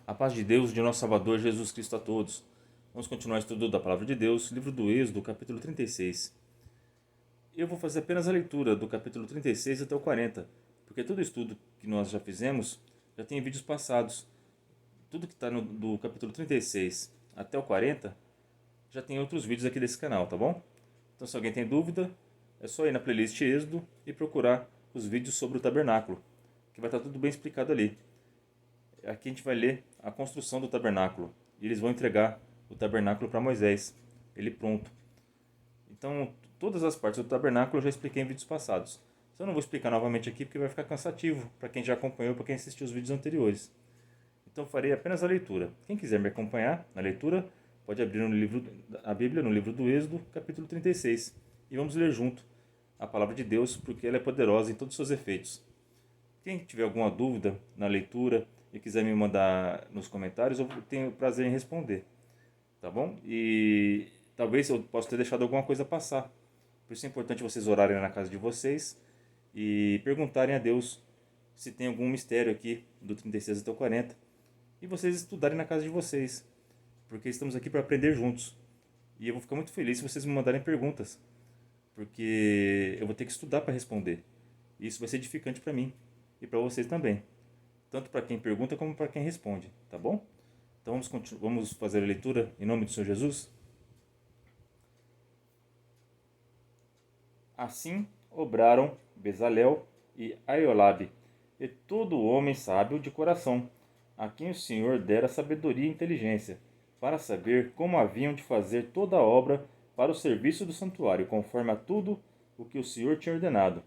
A paz de Deus, de nosso Salvador Jesus Cristo a todos. Vamos continuar o estudo da Palavra de Deus, livro do Êxodo, capítulo 36. Eu vou fazer apenas a leitura do capítulo 36 até o 40, porque todo o estudo que nós já fizemos já tem vídeos passados. Tudo que está do capítulo 36 até o 40 já tem outros vídeos aqui desse canal, tá bom? Então se alguém tem dúvida, é só ir na playlist Êxodo e procurar os vídeos sobre o tabernáculo, que vai estar tudo bem explicado ali. Aqui a gente vai ler a construção do tabernáculo. E eles vão entregar o tabernáculo para Moisés, ele pronto. Então, todas as partes do tabernáculo eu já expliquei em vídeos passados. Então, eu não vou explicar novamente aqui porque vai ficar cansativo para quem já acompanhou, para quem assistiu os vídeos anteriores. Então, eu farei apenas a leitura. Quem quiser me acompanhar na leitura, pode abrir a Bíblia no livro do Êxodo, capítulo 36. E vamos ler junto a palavra de Deus, porque ela é poderosa em todos os seus efeitos. Quem tiver alguma dúvida na leitura e quiser me mandar nos comentários, eu tenho prazer em responder, tá bom? E talvez eu possa ter deixado alguma coisa passar. Por isso é importante vocês orarem na casa de vocês e perguntarem a Deus se tem algum mistério aqui do 36 até o 40 e vocês estudarem na casa de vocês, porque estamos aqui para aprender juntos. E eu vou ficar muito feliz se vocês me mandarem perguntas, porque eu vou ter que estudar para responder. E isso vai ser edificante para mim e para vocês também, tanto para quem pergunta como para quem responde, tá bom? Então vamos fazer a leitura em nome do Senhor Jesus? Assim obraram Bezalel e Aiolabe, e todo homem sábio de coração, a quem o Senhor dera sabedoria e inteligência, para saber como haviam de fazer toda a obra para o serviço do santuário, conforme a tudo o que o Senhor tinha ordenado.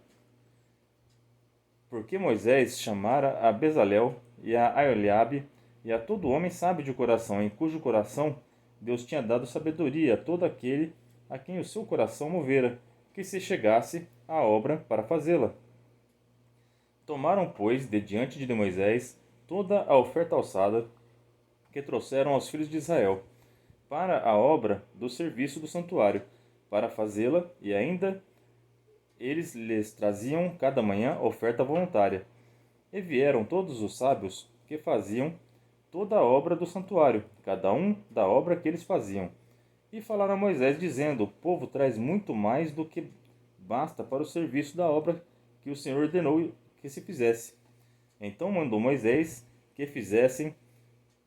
Porque Moisés chamara a Bezalel e a Aioliabe e a todo homem sábio de coração, em cujo coração Deus tinha dado sabedoria a todo aquele a quem o seu coração movera, que se chegasse à obra para fazê-la. Tomaram, pois, de diante de Moisés toda a oferta alçada que trouxeram aos filhos de Israel, para a obra do serviço do santuário, para fazê-la, e ainda eles lhes traziam cada manhã oferta voluntária. E vieram todos os sábios que faziam toda a obra do santuário, cada um da obra que eles faziam. E falaram a Moisés, dizendo: O povo traz muito mais do que basta para o serviço da obra que o Senhor ordenou que se fizesse. Então mandou Moisés que fizessem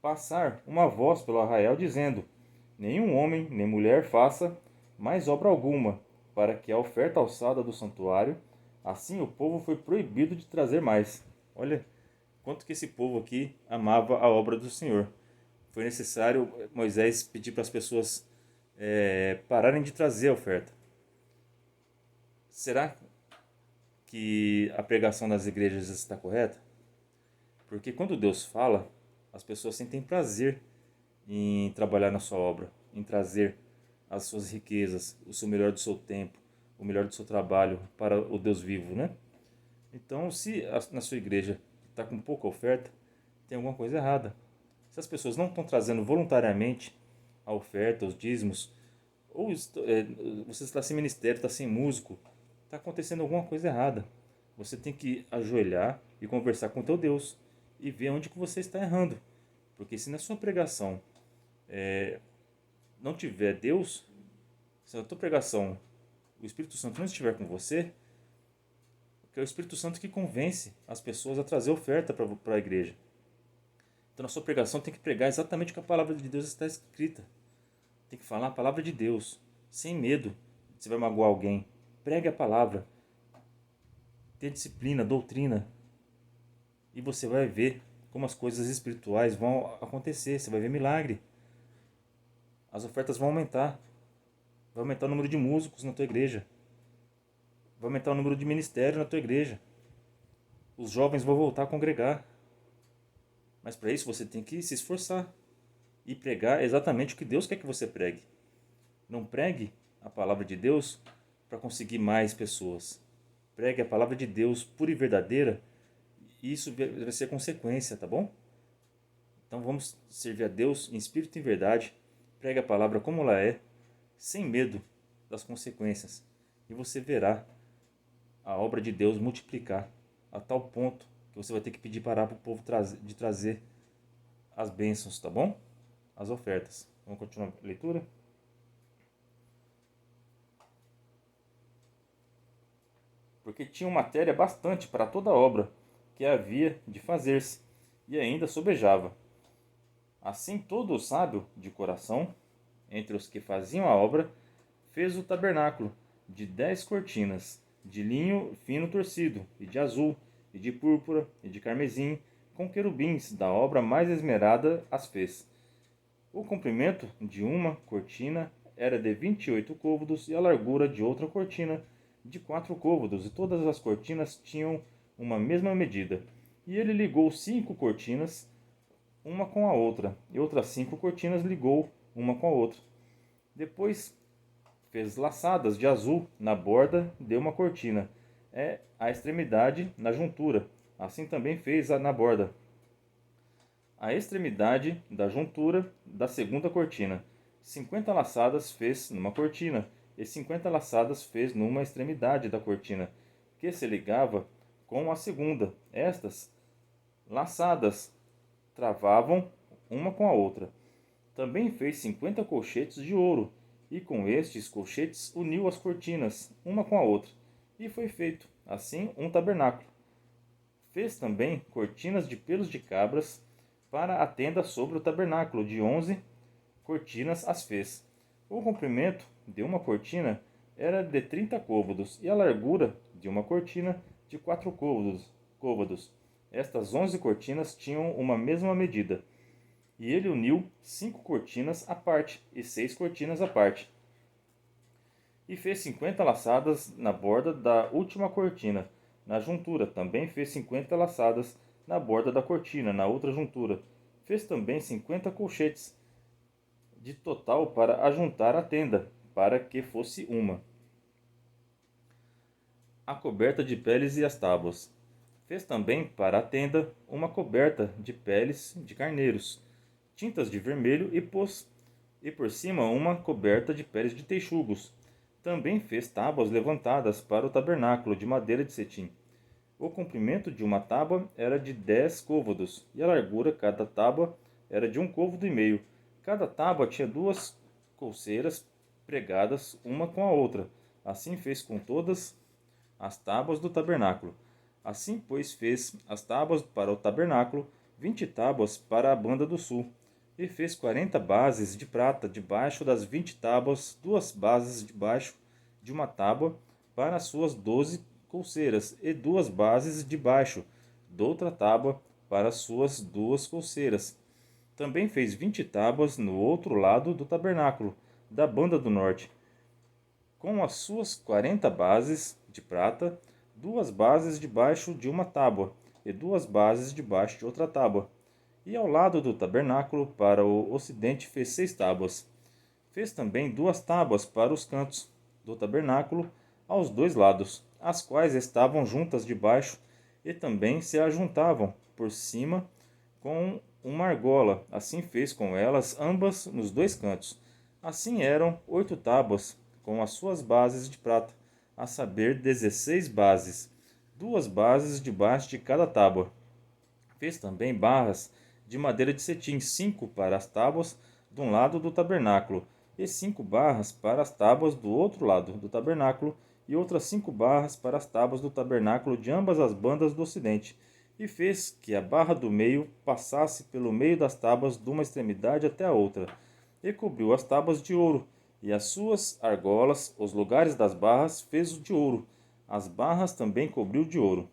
passar uma voz pelo arraial, dizendo: Nenhum homem nem mulher faça mais obra alguma, para que a oferta alçada do santuário, assim o povo foi proibido de trazer mais. Olha quanto que esse povo aqui amava a obra do Senhor. Foi necessário Moisés pedir para as pessoas pararem de trazer a oferta. Será que a pregação das igrejas está correta? Porque quando Deus fala, as pessoas sentem prazer em trabalhar na sua obra, em trazer as suas riquezas, o seu melhor do seu tempo, o melhor do seu trabalho para o Deus vivo, né? Então, se na sua igreja está com pouca oferta, tem alguma coisa errada. Se as pessoas não estão trazendo voluntariamente a oferta, os dízimos, ou você está sem ministério, está sem músico, está acontecendo alguma coisa errada. Você tem que ajoelhar e conversar com o teu Deus e ver onde que você está errando. Porque se na sua pregação não tiver Deus, se na tua pregação o Espírito Santo não estiver com você, que é o Espírito Santo que convence as pessoas a trazer oferta para a igreja. Então na sua pregação tem que pregar exatamente o que a palavra de Deus está escrita. Tem que falar a palavra de Deus, sem medo. Você vai magoar alguém, pregue a palavra. Tenha disciplina, doutrina. E você vai ver como as coisas espirituais vão acontecer. Você vai ver milagre. As ofertas vão aumentar. Vai aumentar o número de músicos na tua igreja. Vai aumentar o número de ministérios na tua igreja. Os jovens vão voltar a congregar. Mas para isso você tem que se esforçar e pregar exatamente o que Deus quer que você pregue. Não pregue a palavra de Deus para conseguir mais pessoas. Pregue a palavra de Deus pura e verdadeira, e isso vai ser consequência, tá bom? Então vamos servir a Deus em espírito e em verdade. Pregue a palavra como ela é, sem medo das consequências. E você verá a obra de Deus multiplicar a tal ponto que você vai ter que pedir parar para o povo de trazer as bênçãos, tá bom? As ofertas. Vamos continuar a leitura? Porque tinham matéria bastante para toda a obra que havia de fazer-se, e ainda sobejava. Assim todo o sábio de coração, entre os que faziam a obra, fez o tabernáculo de 10 cortinas, de linho fino torcido, e de azul, e de púrpura, e de carmesim, com querubins, da obra mais esmerada as fez. O comprimento de uma cortina era de 28 côvados, e a largura de outra cortina de 4 côvados, e todas as cortinas tinham uma mesma medida. E ele ligou 5 cortinas, uma com a outra, e outras 5 cortinas ligou uma com a outra. Depois fez laçadas de azul na borda de uma cortina, a extremidade na juntura. Assim também fez na borda, a extremidade da juntura da segunda cortina. 50 laçadas fez numa cortina, e 50 laçadas fez numa extremidade da cortina, que se ligava com a segunda. Estas laçadas travavam uma com a outra. Também fez 50 colchetes de ouro, e com estes colchetes uniu as cortinas, uma com a outra. E foi feito, assim, um tabernáculo. Fez também cortinas de pelos de cabras para a tenda sobre o tabernáculo, de 11 cortinas as fez. O comprimento de uma cortina era de 30 côvados, e a largura de uma cortina de 4 côvados. Estas 11 cortinas tinham uma mesma medida. E ele uniu 5 cortinas à parte e 6 cortinas à parte. E fez 50 laçadas na borda da última cortina, na juntura. Também fez 50 laçadas na borda da cortina, na outra juntura. Fez também 50 colchetes de total para ajuntar a tenda, para que fosse uma. A coberta de peles e as tábuas. Fez também para a tenda uma coberta de peles de carneiros, tintas de vermelho, e pôs e por cima uma coberta de peles de texugos. Também fez tábuas levantadas para o tabernáculo de madeira de cetim. O comprimento de uma tábua era de 10 côvados, e a largura cada tábua era de 1,5 côvado. Cada tábua tinha 2 colseiras pregadas uma com a outra. Assim fez com todas as tábuas do tabernáculo. Assim, pois, fez as tábuas para o tabernáculo, 20 tábuas para a banda do sul. E fez 40 bases de prata debaixo das 20 tábuas, 2 bases debaixo de uma tábua para as suas 12 colseiras, e 2 bases debaixo de outra tábua para as suas 2 colseiras. Também fez 20 tábuas no outro lado do tabernáculo, da banda do norte, com as suas 40 bases de prata, 2 bases debaixo de uma tábua, e 2 bases debaixo de outra tábua. E ao lado do tabernáculo, para o ocidente, fez 6 tábuas. Fez também 2 tábuas para os cantos do tabernáculo, aos 2 lados, as quais estavam juntas debaixo, e também se ajuntavam por cima com uma argola. Assim fez com elas ambas nos 2 cantos. Assim eram 8 tábuas, com as suas bases de prata, a saber, 16 bases, 2 bases debaixo de cada tábua. Fez também barras de madeira de cetim, 5 para as tábuas de um lado do tabernáculo, e 5 barras para as tábuas do outro lado do tabernáculo, e outras 5 barras para as tábuas do tabernáculo de ambas as bandas do ocidente. E fez que a barra do meio passasse pelo meio das tábuas de uma extremidade até a outra, e cobriu as tábuas de ouro, e as suas argolas, os lugares das barras, fez de ouro. As barras também cobriu de ouro.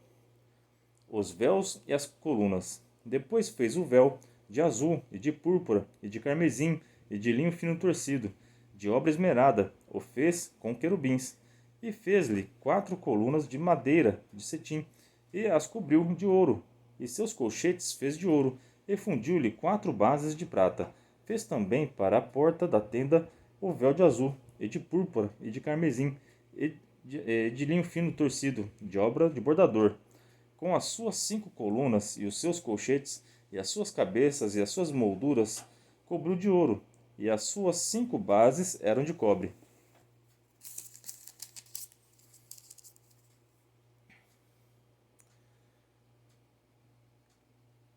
Os véus e as colunas. Depois fez o véu de azul, e de púrpura, e de carmesim, e de linho fino torcido, de obra esmerada. O fez com querubins. E fez-lhe 4 colunas de madeira de cetim, e as cobriu de ouro. E seus colchetes fez de ouro, e fundiu-lhe 4 bases de prata. Fez também para a porta da tenda o véu de azul, e de púrpura, e de carmesim, e de linho fino torcido, de obra de bordador, com as suas 5 colunas, e os seus colchetes, e as suas cabeças, e as suas molduras, cobriu de ouro, e as suas 5 bases eram de cobre.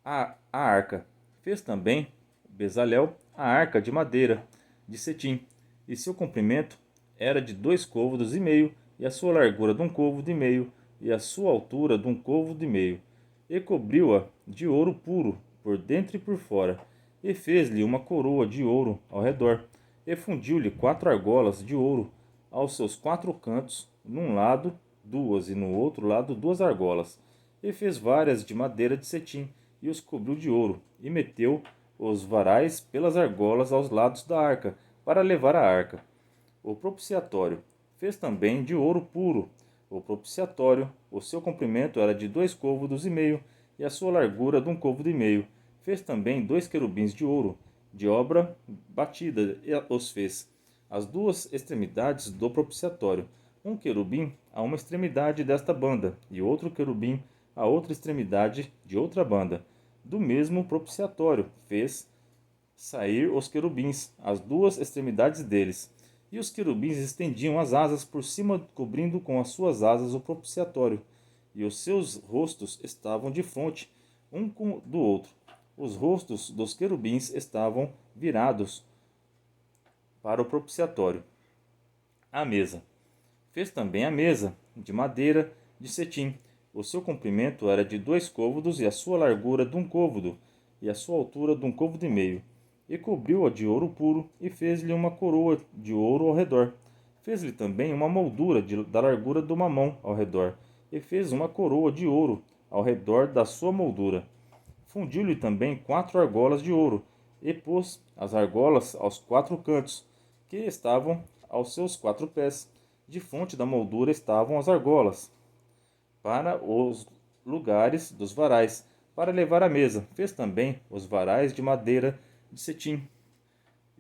A arca. Fez também Bezalel a arca de madeira de cetim, e seu comprimento era de 2 côvados e meio, e a sua largura de 1 côvado e meio, e a sua altura de 1 côvado e meio. E cobriu-a de ouro puro, por dentro e por fora, e fez-lhe uma coroa de ouro ao redor, e fundiu-lhe 4 argolas de ouro aos seus 4 cantos, num lado 2 e no outro lado 2 argolas, e fez várias de madeira de cetim, e os cobriu de ouro, e meteu os varais pelas argolas aos lados da arca, para levar a arca. O propiciatório fez também de ouro puro. O propiciatório, o seu comprimento era de 2 côvados e meio, e a sua largura de 1 côvado e meio. Fez também 2 querubins de ouro, de obra batida, e os fez as 2 extremidades do propiciatório, um querubim a uma extremidade desta banda, e outro querubim a outra extremidade de outra banda. Do mesmo propiciatório fez sair os querubins, as 2 extremidades deles. E os querubins estendiam as asas por cima, cobrindo com as suas asas o propiciatório, e os seus rostos estavam de frente um do outro. Os rostos dos querubins estavam virados para o propiciatório. A mesa. Fez também a mesa de madeira de cetim. O seu comprimento era de 2 côvados, e a sua largura de 1 côvado, e a sua altura de 1 côvado e meio. E cobriu-a de ouro puro, e fez-lhe uma coroa de ouro ao redor. Fez-lhe também uma moldura da largura de uma mão ao redor, e fez uma coroa de ouro ao redor da sua moldura. Fundiu-lhe também 4 argolas de ouro, e pôs as argolas aos 4 cantos, que estavam aos seus 4 pés. De fronte da moldura estavam as argolas, para os lugares dos varais, para levar a mesa. Fez também os varais de madeira de cetim,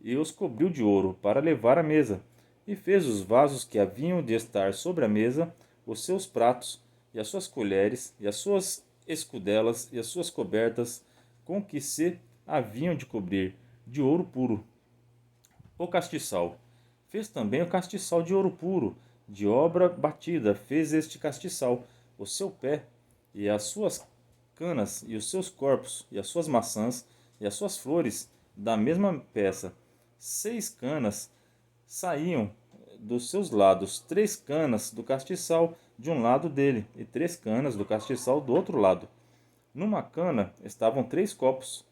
e os cobriu de ouro, para levar a mesa. E fez os vasos que haviam de estar sobre a mesa, os seus pratos, e as suas colheres, e as suas escudelas, e as suas cobertas, com que se haviam de cobrir, de ouro puro. O castiçal. Fez também o castiçal de ouro puro, de obra batida. Fez este castiçal, o seu pé, e as suas canas, e os seus corpos, e as suas maçãs, e as suas flores, da mesma peça. 6 canas saíam dos seus lados, 3 canas do castiçal de um lado dele, e 3 canas do castiçal do outro lado. Numa cana estavam 3 copos,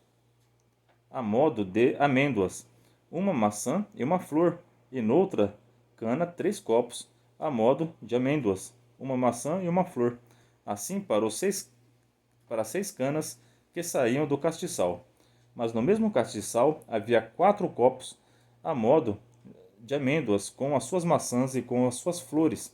a modo de amêndoas, uma maçã e uma flor, e noutra cana 3 copos, a modo de amêndoas, uma maçã e uma flor. Assim para as 6 canas que saíam do castiçal. Mas no mesmo castiçal havia 4 copos, a modo de amêndoas, com as suas maçãs e com as suas flores.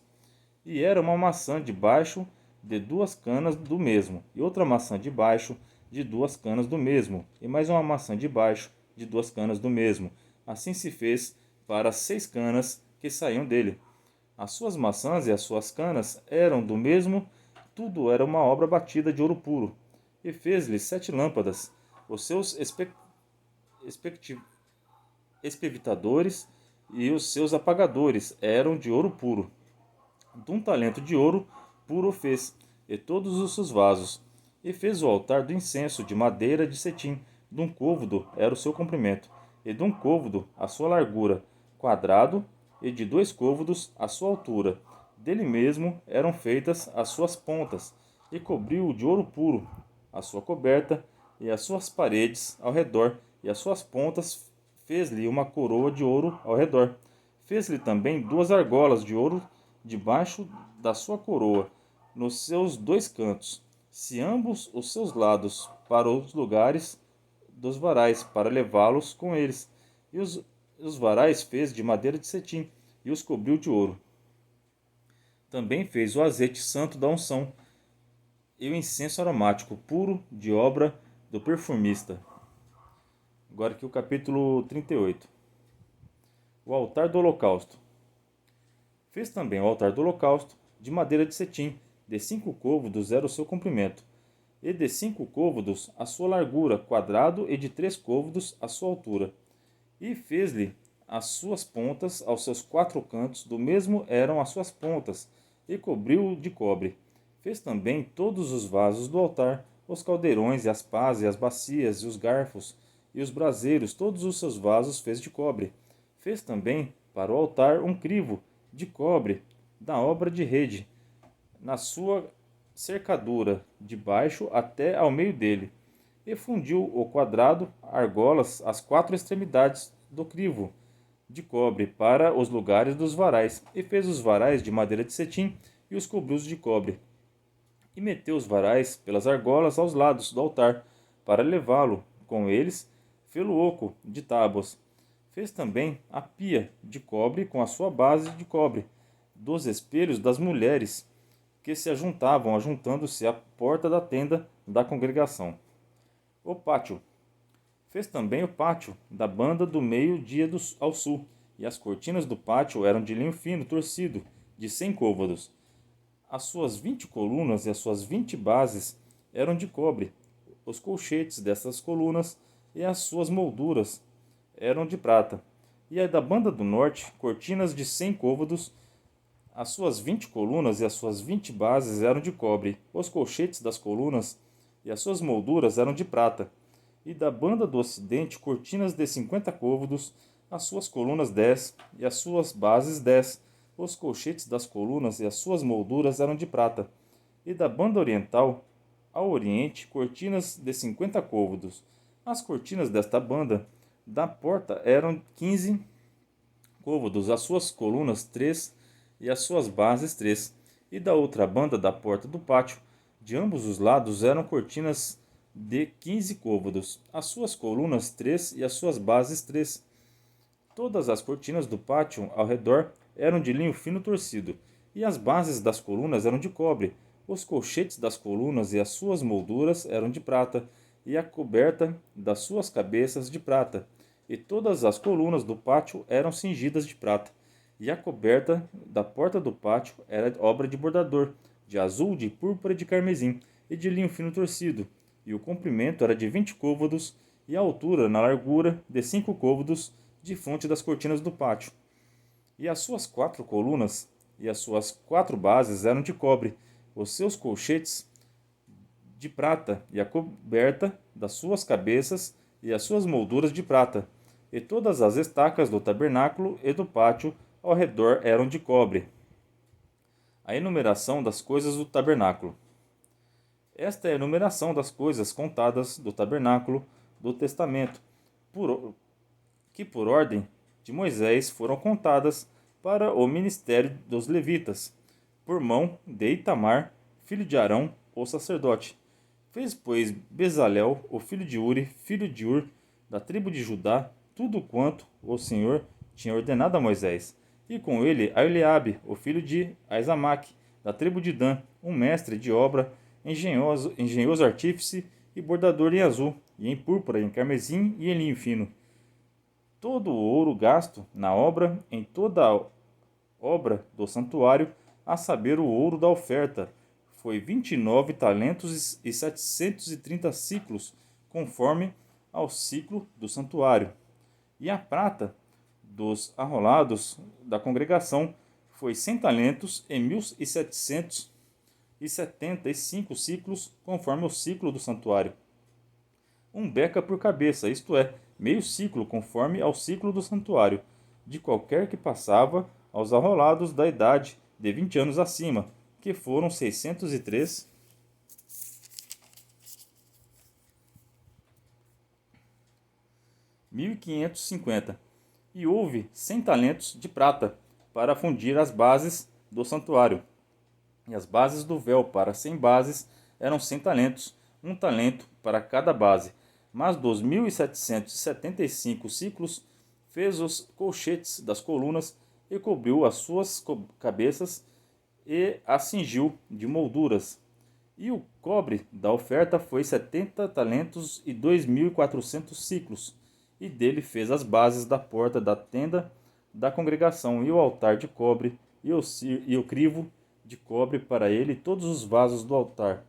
E era uma maçã debaixo de 2 canas do mesmo, e outra maçã debaixo de 2 canas do mesmo, e mais uma maçã debaixo de 2 canas do mesmo. Assim se fez para as 6 canas que saíam dele. As suas maçãs e as suas canas eram do mesmo, tudo era uma obra batida de ouro puro. E fez-lhe 7 lâmpadas. Os seus espevitadores e os seus apagadores eram de ouro puro. De 1 talento de ouro puro fez, e todos os seus vasos. E fez o altar do incenso de madeira de cetim. De 1 côvado era o seu comprimento, e de 1 côvado a sua largura, quadrado, e de 2 côvados a sua altura. Dele mesmo eram feitas as suas pontas, e cobriu de ouro puro a sua coberta, e as suas paredes ao redor, e as suas pontas fez-lhe uma coroa de ouro ao redor. Fez-lhe também 2 argolas de ouro debaixo da sua coroa, nos seus 2 cantos, se ambos os seus lados, para os lugares dos varais, para levá-los com eles. E os varais fez de madeira de cetim, e os cobriu de ouro. Também fez o azeite santo da unção, e o incenso aromático puro, de obra do perfumista. Agora aqui o capítulo 38. O altar do holocausto. Fez também o altar do holocausto de madeira de cetim, de 5 côvados era o seu comprimento, e de 5 côvados a sua largura, quadrado, e de 3 côvados a sua altura. E fez-lhe as suas pontas aos seus 4 cantos, do mesmo eram as suas pontas, e cobriu-o de cobre. Fez também todos os vasos do altar, os caldeirões e as pás e as bacias e os garfos e os braseiros, todos os seus vasos fez de cobre. Fez também para o altar um crivo de cobre da obra de rede, na sua cercadura, de baixo até ao meio dele, e fundiu o quadrado, argolas, as quatro extremidades do crivo de cobre para os lugares dos varais, e fez os varais de madeira de cetim e os cobriu de cobre. E meteu os varais pelas argolas aos lados do altar, para levá-lo com eles pelo oco de tábuas. Fez também a pia de cobre com a sua base de cobre, dos espelhos das mulheres que se ajuntavam, ajuntando-se à porta da tenda da congregação. O pátio. Fez também o pátio da banda do meio-dia ao sul, e as cortinas do pátio eram de linho fino torcido, de 100 côvados. As suas 20 colunas e as suas 20 bases eram de cobre. Os colchetes dessas colunas e as suas molduras eram de prata. E a da banda do norte, cortinas de 100 côvados. As suas 20 colunas e as suas 20 bases eram de cobre. Os colchetes das colunas e as suas molduras eram de prata. E da banda do ocidente, cortinas de 50 côvados, as suas colunas 10 e as suas bases 10. Os colchetes das colunas e as suas molduras eram de prata. E da banda oriental ao oriente, cortinas de 50 côvados. As cortinas desta banda da porta eram 15 côvados, as suas colunas 3 e as suas bases 3. E da outra banda da porta do pátio, de ambos os lados, eram cortinas de 15 côvados, as suas colunas 3 e as suas bases 3. Todas as cortinas do pátio ao redor eram de linho fino torcido, e as bases das colunas eram de cobre. Os colchetes das colunas e as suas molduras eram de prata, e a coberta das suas cabeças de prata. E todas as colunas do pátio eram cingidas de prata. E a coberta da porta do pátio era obra de bordador, de azul, de púrpura e de carmesim, e de linho fino torcido. E o comprimento era de 20 côvados, e a altura, na largura, de 5 côvados, de fronte das cortinas do pátio. E as suas 4 colunas e as suas 4 bases eram de cobre, os seus colchetes de prata, e a coberta das suas cabeças e as suas molduras de prata. E todas as estacas do tabernáculo e do pátio ao redor eram de cobre. A enumeração das coisas do tabernáculo. Esta é a enumeração das coisas contadas do tabernáculo do testamento, que por ordem de Moisés foram contadas para o ministério dos levitas, por mão de Itamar, filho de Arão, o sacerdote. Fez, pois, Bezalel, o filho de Uri, filho de Ur, da tribo de Judá, tudo quanto o Senhor tinha ordenado a Moisés. E com ele a Eliabe, o filho de Aizamaque, da tribo de Dan, um mestre de obra, engenhoso artífice e bordador em azul, e em púrpura, em carmesim e em linho fino. Todo o ouro gasto na obra, em toda a obra do santuário, a saber o ouro da oferta, foi 29 talentos e 730 ciclos, conforme ao ciclo do santuário. E a prata dos arrolados da congregação foi 100 talentos e 1.775 ciclos, conforme o ciclo do santuário. Um beca por cabeça, isto é, meio ciclo, conforme ao ciclo do santuário, de qualquer que passava aos arrolados da idade de 20 anos acima, que foram 603 1.550, e houve 100 talentos de prata para fundir as bases do santuário. E as bases do véu para 100 bases eram 100 talentos, um talento para cada base. Mas dos 1.775 ciclos fez os colchetes das colunas e cobriu as suas cabeças e as cingiu de molduras. E o cobre da oferta foi 70 talentos e 2.400 ciclos. E dele fez as bases da porta da tenda da congregação, e o altar de cobre, e o crivo de cobre para ele, todos os vasos do altar,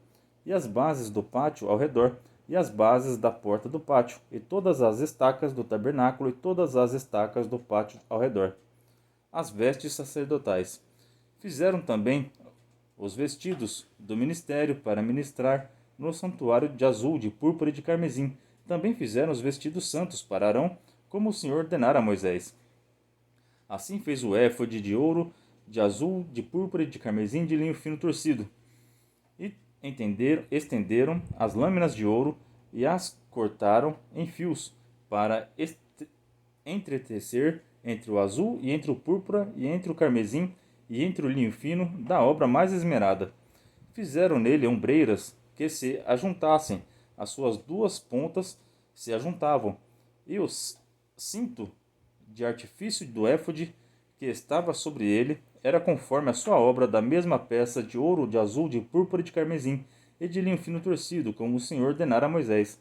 e as bases do pátio ao redor, e as bases da porta do pátio, e todas as estacas do tabernáculo, e todas as estacas do pátio ao redor. As vestes sacerdotais. Fizeram também os vestidos do ministério para ministrar no santuário de azul, de púrpura e de carmesim. Também fizeram os vestidos santos para Arão, como o Senhor ordenara a Moisés. Assim fez o éfode de ouro, de azul, de púrpura e de carmesim de linho fino torcido. E estenderam as lâminas de ouro e as cortaram em fios, para entretecer entre o azul e entre o púrpura e entre o carmesim e entre o linho fino da obra mais esmerada. Fizeram nele ombreiras que se ajuntassem, as suas duas pontas se ajuntavam, e o cinto de artifício do éfode que estava sobre ele era conforme a sua obra da mesma peça de ouro, de azul, de púrpura e de carmesim, e de linho fino torcido, como o Senhor ordenara a Moisés.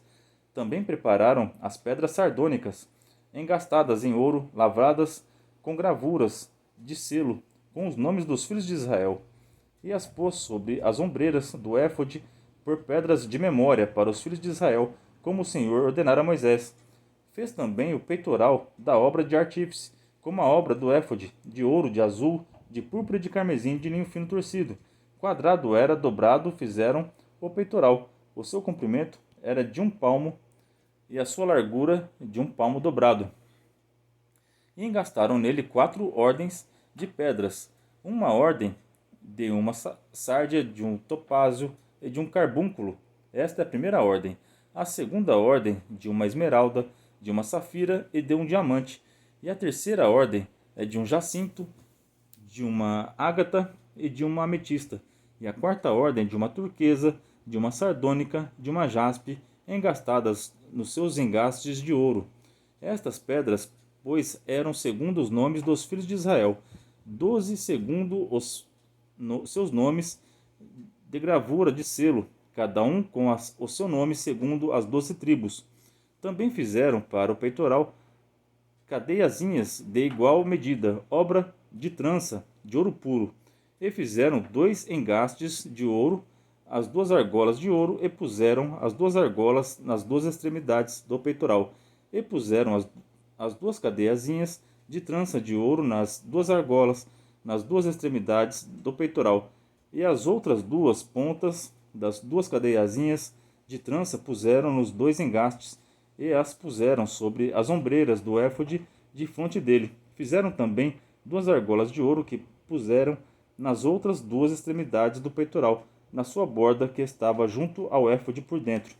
Também prepararam as pedras sardônicas, engastadas em ouro, lavradas com gravuras de selo, com os nomes dos filhos de Israel, e as pôs sobre as ombreiras do éfode por pedras de memória para os filhos de Israel, como o Senhor ordenara a Moisés. Fez também o peitoral da obra de artífice, como a obra do éfode, de ouro, de azul, de púrpura e de carmesim, de linho fino torcido. Quadrado era, dobrado fizeram o peitoral. O seu comprimento era de 1 palmo e a sua largura de 1 palmo dobrado. E engastaram nele 4 ordens de pedras, uma ordem de uma sárdia, de um topázio e de um carbúnculo. Esta é a primeira ordem. A segunda ordem de uma esmeralda, de uma safira e de um diamante. E a terceira ordem é de um jacinto, de uma ágata e de uma ametista. E a quarta ordem de uma turquesa, de uma sardônica, de uma jaspe, engastadas nos seus engastes de ouro. Estas pedras, pois, eram segundo os nomes dos filhos de Israel, 12 segundo seus nomes de gravura de selo, cada um com o seu nome segundo as 12 tribos. Também fizeram para o peitoral cadeiazinhas de igual medida, obra de trança, de ouro puro. E fizeram 2 engastes de ouro, as 2 argolas de ouro, e puseram as 2 argolas nas 2 extremidades do peitoral. E puseram as 2 cadeiazinhas de trança de ouro nas 2 argolas, nas 2 extremidades do peitoral. E as outras 2 pontas das 2 cadeiazinhas de trança puseram nos 2 engastes, e as puseram sobre as ombreiras do éfode de fronte dele. Fizeram também 2 argolas de ouro que puseram nas outras 2 extremidades do peitoral, na sua borda que estava junto ao éfode por dentro.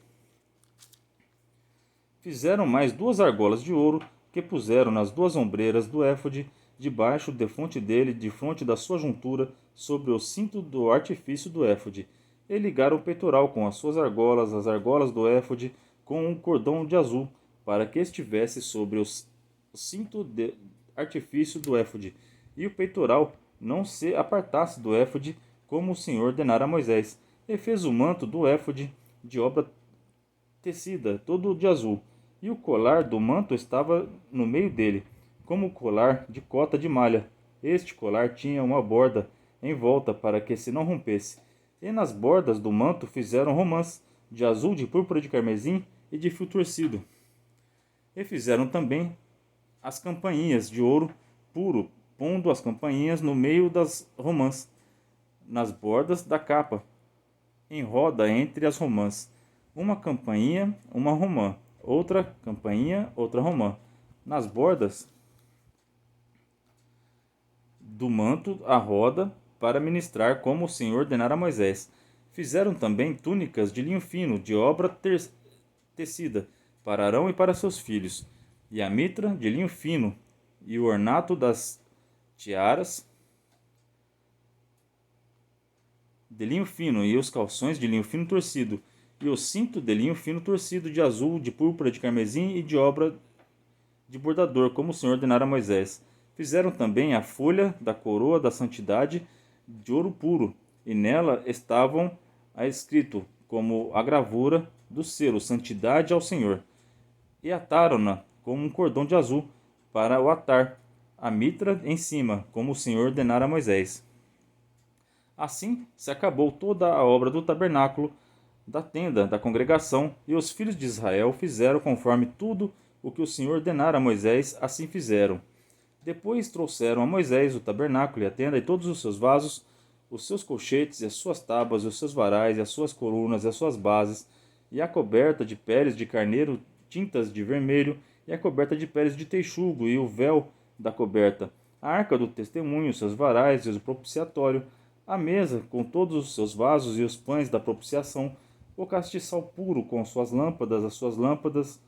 Fizeram mais 2 argolas de ouro que puseram nas 2 ombreiras do éfode, debaixo, defronte dele, de fronte da sua juntura, sobre o cinto do artifício do éfode. E ligaram o peitoral com as suas argolas, as argolas do éfode, com um cordão de azul, para que estivesse sobre o cinto de artifício do éfode, e o peitoral não se apartasse do éfode, como o Senhor ordenara a Moisés. E fez o manto do éfode de obra tecida, todo de azul, e o colar do manto estava no meio dele, como o colar de cota de malha. Este colar tinha uma borda em volta para que se não rompesse. E nas bordas do manto fizeram romãs, de azul, de púrpura, de carmesim e de fio torcido. E fizeram também as campainhas de ouro puro, pondo as campainhas no meio das romãs, nas bordas da capa, em roda entre as romãs. Uma campainha, uma romã, outra campainha, outra romã. Nas bordas do manto a roda, para ministrar como o Senhor ordenara a Moisés. Fizeram também túnicas de linho fino, de obra tecida, para Arão e para seus filhos, e a mitra de linho fino, e o ornato das tiaras de linho fino, e os calções de linho fino torcido, e o cinto de linho fino torcido de azul, de púrpura, de carmesim e de obra de bordador, como o Senhor ordenara a Moisés. Fizeram também a folha da coroa da santidade de ouro puro, e nela estavam escrito como a gravura do selo, santidade ao Senhor. E ataram-na com um cordão de azul para o atar, a mitra em cima, como o Senhor ordenara a Moisés. Assim se acabou toda a obra do tabernáculo, da tenda da congregação, e os filhos de Israel fizeram conforme tudo o que o Senhor ordenara a Moisés, assim fizeram. Depois trouxeram a Moisés o tabernáculo e a tenda e todos os seus vasos, os seus colchetes, e as suas tábuas, e os seus varais, e as suas colunas, e as suas bases, e a coberta de peles de carneiro tintas de vermelho, e a coberta de peles de texugo, e o véu da coberta, a arca do testemunho, seus varais e o propiciatório, a mesa com todos os seus vasos e os pães da propiciação, o castiçal puro com suas lâmpadas, as suas lâmpadas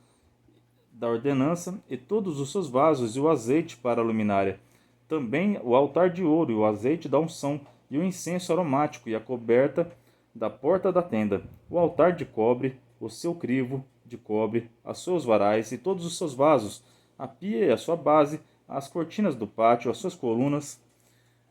da ordenança e todos os seus vasos e o azeite para a luminária. Também o altar de ouro e o azeite da unção e o incenso aromático e a coberta da porta da tenda, o altar de cobre, o seu crivo de cobre, os seus varais e todos os seus vasos, a pia e a sua base, as cortinas do pátio, as suas colunas,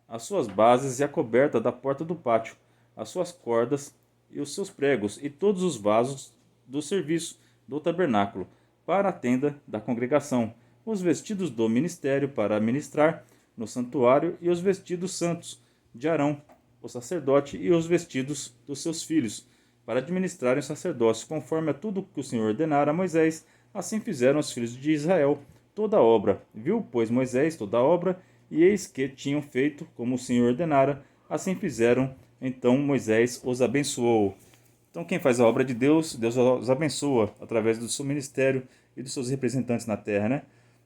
as suas bases e a coberta da porta do pátio, as suas cordas e os seus pregos e todos os vasos do serviço do tabernáculo para a tenda da congregação, os vestidos do ministério para ministrar no santuário e os vestidos santos de Arão, o sacerdote, e os vestidos dos seus filhos para administrarem o sacerdócio, conforme a tudo que o Senhor ordenara a Moisés. Assim fizeram os filhos de Israel toda a obra. Viu, pois, Moisés toda a obra, e eis que tinham feito como o Senhor ordenara. Assim fizeram. Então Moisés os abençoou. Então quem faz a obra de Deus, Deus os abençoa através do seu ministério e dos seus representantes na terra, né?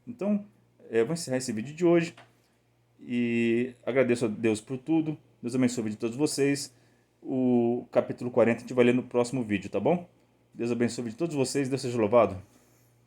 Então, eu vou encerrar esse vídeo de hoje e agradeço a Deus por tudo. Deus abençoe a vida de todos vocês. O capítulo 40 a gente vai ler no próximo vídeo, tá bom? Deus abençoe a vida de todos vocês. Deus seja louvado.